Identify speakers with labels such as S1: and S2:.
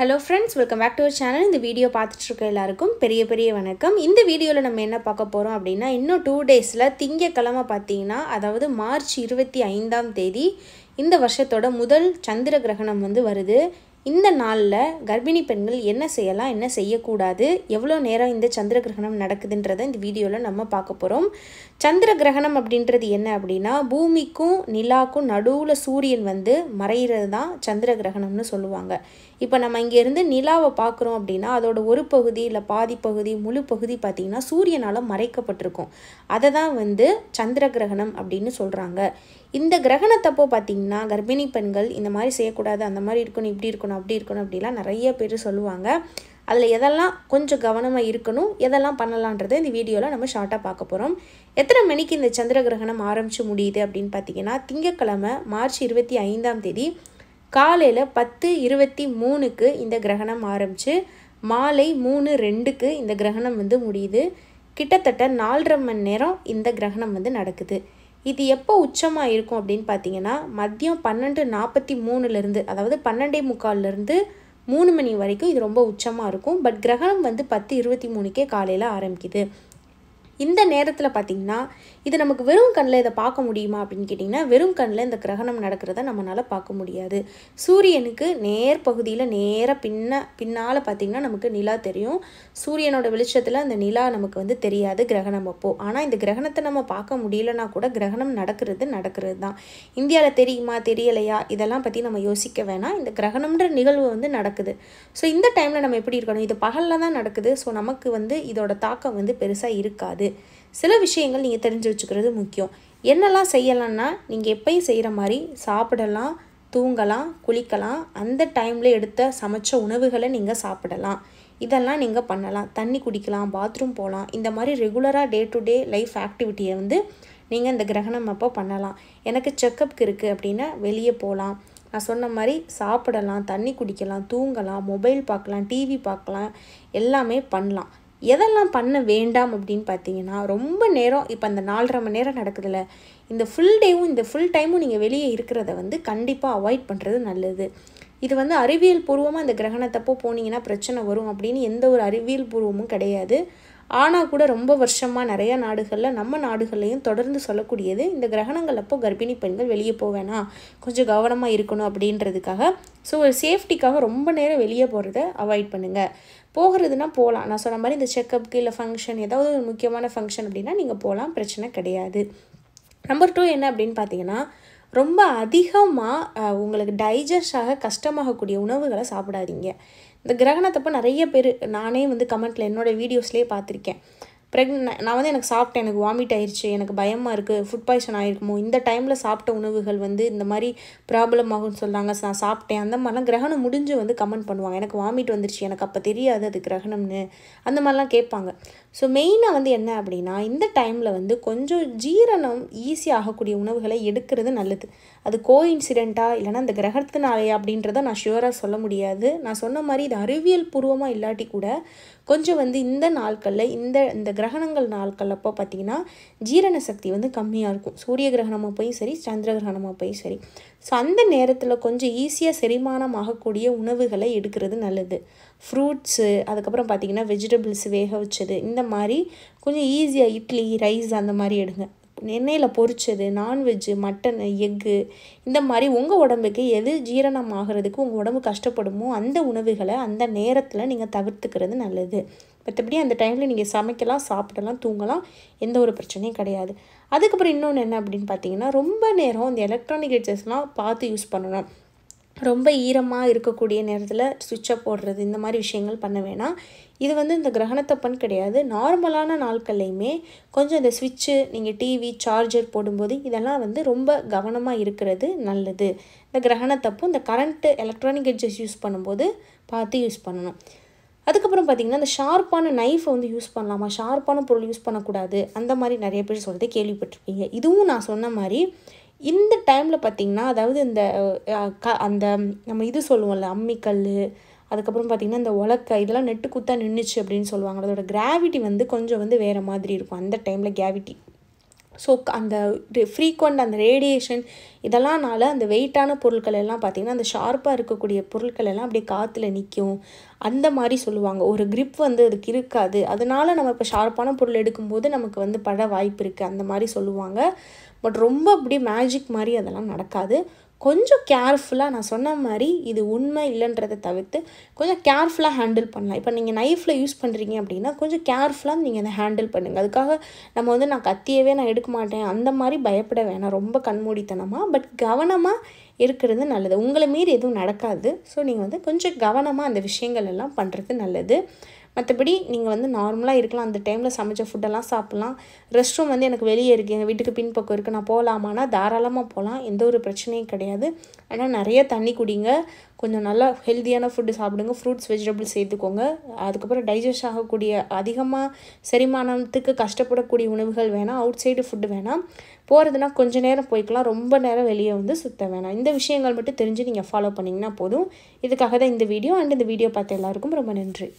S1: Hello friends, welcome back to our channel. இந்த video பார்த்துட்டு இருக்க எல்லாருக்கும் பெரிய வணக்கம். இந்த வீடியோல நம்ம என்ன பார்க்க போறோம் அப்படினா இன்னும் 2 டேஸ்ல திங்கட்கிழமை பாத்தீங்கன்னா அதாவது மார்ச் 25ஆம் தேதி இந்த வருஷத்தோட முதல் சந்திர கிரகணம் வருது. இந்த நாள்ல கர்ப்பிணி பெண்கள் என்ன செய்யலாம் என்ன செய்யக்கூடாது எவ்வளவு நேரம் இந்த சந்திர கிரகணம் நடக்குதுன்றதை இந்த வீடியோல நம்ம பார்க்க போறோம். சந்திர கிரகணம் அப்படின்றது என்ன அப்படினா பூமிக்கும் நிலாக்கும் நடுவுல சூரியன் மறையிறது தான் சந்திர கிரகணம்னு சொல்லுவாங்க. இப்போ நம்ம இங்க இருந்து நிலாவை பார்க்கறோம் அப்படினா அதோட ஒரு பகுதி இல்ல பாதி பகுதி முழு பகுதி பாத்தீங்கன்னா சூரியனால மறைக்கப்பட்டிருக்கும். அத தான் சந்திர கிரகணம் அப்படினு சொல்றாங்க. இந்த கிரகணத்தப்போ பாத்தீங்கன்னா கர்ப்பிணி பெண்கள் இந்த மாதிரி செய்ய கூடாது அந்த மாதிரி இருக்கணும் இப்படி இருக்கணும் அப்படி இருக்கணும் அப்படிலாம் நிறைய பேர் சொல்லுவாங்க. அதுல எதெல்லாம் கொஞ்சம் கவனமா இருக்கணும் எதெல்லாம் பண்ணலாம்ன்றதை இந்த வீடியோல நம்ம ஷார்ட்டா பார்க்க போறோம். எத்தனை மணிக்கு இந்த சந்திர கிரகணம் ஆரம்பிச்சு முடியுது அப்படினு பாத்தீங்கன்னா திங்கட்கிழமை மார்ச் 25ஆம் தேதி காலையில 10:23க்கு இந்த கிரகணம் ஆரம்பிச்சு மாலை 3:02க்கு இந்த கிரகணம் முடியுது. கிட்டத்தட்ட 4.5 மணி நேரம் இந்த கிரகணம் நடக்குது. இது எப்போ உச்சமா இருக்கும் அப்படினு பாத்தீங்கன்னா மதியம் 12:43ல இருந்து அதாவது 12:45ல இருந்து 3 மணி வரைக்கும் இது ரொம்ப உச்சமா இருக்கும். பட் கிரகணம் 10:23க்கே காலையில ஆரம்பிக்குது. இந்த நேரத்துல பாத்தீங்கன்னா இது நமக்கு வெறும் கண்ணில் இத பார்க்க முடியுமா அப்படினு கேட்டிங்கன்னா வெறும் கண்ணில் இந்த கிரகணம் நடக்கிறத நம்மனால பார்க்க முடியாது. சூரியனுக்கு நேர் பகுதியில நேரா பின்னால பாத்தீங்கன்னா நமக்கு நிலா தெரியும். சூரியனோட வெளிச்சத்துல அந்த நிலா நமக்கு தெரியாது கிரகணம் அப்போ. ஆனா இந்த கிரகணத்தை நம்ம பார்க்க முடியலனா கூட கிரகணம் நடக்கிறது தான். இந்தியால தெரியுமா தெரியலையா இதெல்லாம் பத்தி நம்ம யோசிக்க வேணாம். இந்த கிரகணம்ன்ற நிகழ்வு நடக்குது. சோ இந்த டைம்ல நம்ம எப்படி இருக்கணும்? இது பகல்ல தான் நடக்குது. சோ நமக்கு இதோட தாக்கம் பெருசா இருக்காது. சில விஷயங்கள் நீங்க தெரிஞ்சு வச்சுக்கிறது முக்கியம். என்னெல்லாம் செய்யலாம்னா நீங்க எப்பயும் செய்யற மாதிரி சாப்பிடலாம், தூங்கலாம், குளிக்கலாம், அந்த டைம்ல எடுத்த சமைச்ச உணவுகளை நீங்க சாப்பிடலாம். இதெல்லாம் நீங்க பண்ணலாம். தண்ணி குடிக்கலாம், பாத்ரூம் போலாம். இந்த மாதிரி ரெகுலரா டே டு டே லைஃப் ஆக்டிவிட்டியை நீங்க இந்த கிரகணம் அப்போ பண்ணலாம். எனக்கு செக்கப்க்கு இருக்கு அப்படின்னா வெளியே போகலாம். நான் சொன்ன மாதிரி சாப்பிடலாம், தண்ணி குடிக்கலாம், தூங்கலாம், மொபைல் பார்க்கலாம், டிவி பார்க்கலாம், எல்லாமே பண்ணலாம். எதெல்லாம் பண்ண வேண்டாம் அப்படின்னு பார்த்தீங்கன்னா ரொம்ப நேரம் இப்போ அந்த 4.5 மணி நேரம் நடக்குதுல்ல இந்த ஃபுல் டேவும் இந்த ஃபுல் டைமும் நீங்கள் வெளியே இருக்கிறத கண்டிப்பாக அவாய்ட் பண்ணுறது நல்லது. இது அறிவியல் பூர்வமாக இந்த கிரகணத்தப்போ போனீங்கன்னா பிரச்சனை வரும் அப்படின்னு எந்த ஒரு அறிவியல் பூர்வமும் கிடையாது. ஆனால் கூட ரொம்ப வருஷமாக நிறைய நாடுகளில் நம்ம நாடுகள்லையும் தொடர்ந்து சொல்லக்கூடியது இந்த கிரகணங்கள் அப்போ கர்ப்பிணி பெண்கள் வெளியே போவேனா கொஞ்சம் கவனமாக இருக்கணும் அப்படின்றதுக்காக. ஸோ ஒரு சேஃப்டிக்காக ரொம்ப நேரம் வெளியே போகிறத அவாய்ட் பண்ணுங்கள். போகிறதுனா போகலாம். நான் சொன்ன மாதிரி இந்த செக்கப்புக்கு இல்லை ஃபங்க்ஷன் ஏதாவது ஒரு முக்கியமான ஃபங்க்ஷன் அப்படின்னா நீங்கள் போகலாம், பிரச்சனை கிடையாது. நம்பர் 2 என்ன அப்படின்னு பார்த்தீங்கன்னா ரொம்ப அதிகமாக உங்களுக்கு டைஜஸ்ட் ஆக கஷ்டமாகக்கூடிய உணவுகளை சாப்பிடாதீங்க. இந்த கிரகணத்தப்போ நிறைய பேர் நானே கமெண்ட்டில் என்னோடய வீடியோஸ்லேயே பார்த்துருக்கேன். நான் எனக்கு சாப்பிட்டேன், எனக்கு வாமிட் ஆயிடுச்சு, எனக்கு பயமாக இருக்குது, ஃபுட் பாய்சன் ஆகிருக்குமோ, இந்த டைமில் சாப்பிட்ட உணவுகள் இந்த மாதிரி ப்ராப்ளம் ஆகும்னு சொல்கிறாங்க, நான் சாப்பிட்டேன், அந்த மாதிரிலாம் கிரகணம் முடிஞ்சு கமெண்ட் பண்ணுவாங்க. எனக்கு வாமிட் வந்துருச்சு, எனக்கு அப்போ தெரியாது அது கிரகணம்னு, அந்த மாதிரிலாம் கேட்பாங்க. ஸோ மெயினாக என்ன அப்படின்னா இந்த டைமில் கொஞ்சம் ஜீரணம் ஈஸியாக ஆகக்கூடிய உணவுகளை எடுக்கிறது நல்லது. அது கோஇன்சிடெண்ட்டாக இல்லைனா இந்த கிரகத்தினாலேயா அப்படின்றத நான் ஷுவராக சொல்ல முடியாது. நான் சொன்ன மாதிரி இது அறிவியல் பூர்வமாக இல்லாட்டி கூட கொஞ்சம் இந்த நாட்களில் இந்த கிரகணங்கள் நாட்கள் அப்போ பார்த்தீங்கன்னா ஜீரண சக்தி கம்மியாக இருக்கும். சூரிய கிரகணமாக போய் சரி, சந்திர கிரகணமாக போய் சரி. ஸோ அந்த நேரத்தில் கொஞ்சம் ஈஸியாக செரிமானம் ஆகக்கூடிய உணவுகளை எடுக்கிறது நல்லது. ஃப்ரூட்ஸு, அதுக்கப்புறம் பார்த்தீங்கன்னா வெஜிடபிள்ஸ் வேக வச்சது, இந்த மாதிரி கொஞ்சம் ஈஸியாக இட்லி ரைஸ் அந்த மாதிரி எடுங்க. எண்ணெயில் பொரிச்சது, நான்வெஜ்ஜு, மட்டன், எக்கு, இந்த மாதிரி உங்கள் உடம்புக்கு எது ஜீரணம் ஆகிறதுக்கு உங்கள் உடம்பு கஷ்டப்படுமோ அந்த உணவுகளை அந்த நேரத்தில் நீங்கள் தவிர்த்துக்கிறது நல்லது. மற்றபடி அந்த டைமில் நீங்கள் சமைக்கலாம், சாப்பிடலாம், தூங்கலாம், எந்த ஒரு பிரச்சனையும் கிடையாது. அதுக்கப்புறம் இன்னொன்று என்ன அப்படின்னு பார்த்தீங்கன்னா ரொம்ப நேரம் இந்த எலக்ட்ரானிக் கெட்ஜெட்ஸ்லாம் பார்த்து யூஸ் பண்ணணும். ரொம்ப ஈரமாக இருக்கக்கூடிய நேரத்தில் சுவிட்சை போடுறது இந்த மாதிரி விஷயங்கள் பண்ண வேணாம். இது இந்த கிரகணத்தப்பன்னு கிடையாது, நார்மலான நாட்கள்லையுமே கொஞ்சம் இந்த ஸ்விட்சு நீங்கள் டிவி சார்ஜர் போடும்போது இதெல்லாம் ரொம்ப கவனமாக இருக்கிறது நல்லது. இந்த கிரகணத்தப்போ இந்த கரண்ட்டு எலக்ட்ரானிக் கெட்ஜெட்ஸ் யூஸ் பண்ணும்போது பார்த்து யூஸ் பண்ணணும். அதுக்கப்புறம் பார்த்திங்கன்னா இந்த ஷார்ப்பான நைஃபை யூஸ் பண்ணலாமா, ஷார்ப்பான பொருள் யூஸ் பண்ணக்கூடாது அந்த மாதிரி நிறைய பேர் சொல்கிறத கேள்விப்பட்டிருப்பீங்க. இதுவும் நான் சொன்ன மாதிரி இந்த டைமில் பார்த்திங்கன்னா அதாவது இந்த அந்த நம்ம இது சொல்லுவோம்ல அம்மிக்கல், அதுக்கப்புறம் பார்த்திங்கன்னா இந்த உலக்கை இதெல்லாம் நெட்டு குத்தா நின்றுச்சு அப்படின்னு சொல்லுவாங்க. அதோட கிராவிட்டி கொஞ்சம் வேறு மாதிரி இருக்கும் அந்த டைமில் கிராவிட்டி. ஸோ அந்த ஃப்ரீக்வெண்ட் அந்த ரேடியேஷன் இதெல்லாம்னால அந்த வெயிட்டான பொருட்கள் எல்லாம் பார்த்திங்கன்னா அந்த ஷார்ப்பாக இருக்கக்கூடிய பொருட்கள் எல்லாம் அப்படியே காற்றுல நிற்கும் அந்த மாதிரி சொல்லுவாங்க. ஒரு grip வந்து அதுக்கு இருக்காது. அதனால நம்ம இப்போ ஷார்ப்பான பொருள் எடுக்கும்போது நமக்கு வந்து பட வாய்ப்பு இருக்குது அந்த மாதிரி சொல்லுவாங்க. பட் ரொம்ப அப்படியே மேஜிக் மாதிரி அதெல்லாம் நடக்காது. கொஞ்சம் கேர்ஃபுல்லாக நான் சொன்ன மாதிரி இது உண்மை இல்லைன்றதை தவிர்த்து கொஞ்சம் கேர்ஃபுல்லாக ஹேண்டில் பண்ணலாம். இப்போ நீங்கள் நைஃப்பில் யூஸ் பண்ணுறீங்க அப்படின்னா கொஞ்சம் கேர்ஃபுல்லாக நீங்கள் அதை ஹேண்டில் பண்ணுங்கள். அதுக்காக நம்ம வந்து நான் கத்தியவே நான் எடுக்க மாட்டேன் அந்த மாதிரி பயப்பட வேணாம் ரொம்ப கண்மூடித்தனமாக. பட் கவனமாக இருக்கிறது நல்லது. உங்களை மீறி எதுவும் நடக்காது. ஸோ நீங்கள் வந்து கொஞ்சம் கவனமாக அந்த விஷயங்கள் எல்லாம் பண்ணுறது நல்லது. மற்றபடி நீங்கள் வந்து நார்மலாக இருக்கலாம். அந்த டைமில் சமைச்ச ஃபுட்டெல்லாம் சாப்பிட்லாம். ரெஸ்ட் ரூம் வந்து எனக்கு வெளியே இருக்குது, எங்கள் வீட்டுக்கு பின்பக்கம் இருக்குது, நான் போகலாமான்னா தாராளமாக போகலாம். எந்த ஒரு பிரச்சனையும் கிடையாது. ஆனால் நிறைய தண்ணி குடிங்க, கொஞ்சம் நல்லா ஹெல்த்தியான ஃபுட்டு சாப்பிடுங்க, ஃப்ரூட்ஸ் வெஜிடபிள்ஸ் சேர்த்துக்கோங்க. அதுக்கப்புறம் டைஜஸ்ட் ஆகக்கூடிய அதிகமாக செரிமானத்துக்கு கஷ்டப்படக்கூடிய உணவுகள் வேணாம், அவுட் சைடு ஃபுட்டு வேணாம். போகிறதுனா கொஞ்சம் நேரம் போய்க்கலாம், ரொம்ப நேரம் வெளியே வந்து சுற்ற வேணாம். இந்த விஷயங்கள் மட்டும் தெரிஞ்சு நீங்கள் ஃபாலோ பண்ணிங்கன்னா போதும். இதுக்காக தான் இந்த வீடியோ. அண்ட் இந்த வீடியோ பார்த்த எல்லாருக்கும் ரொம்ப நன்றி.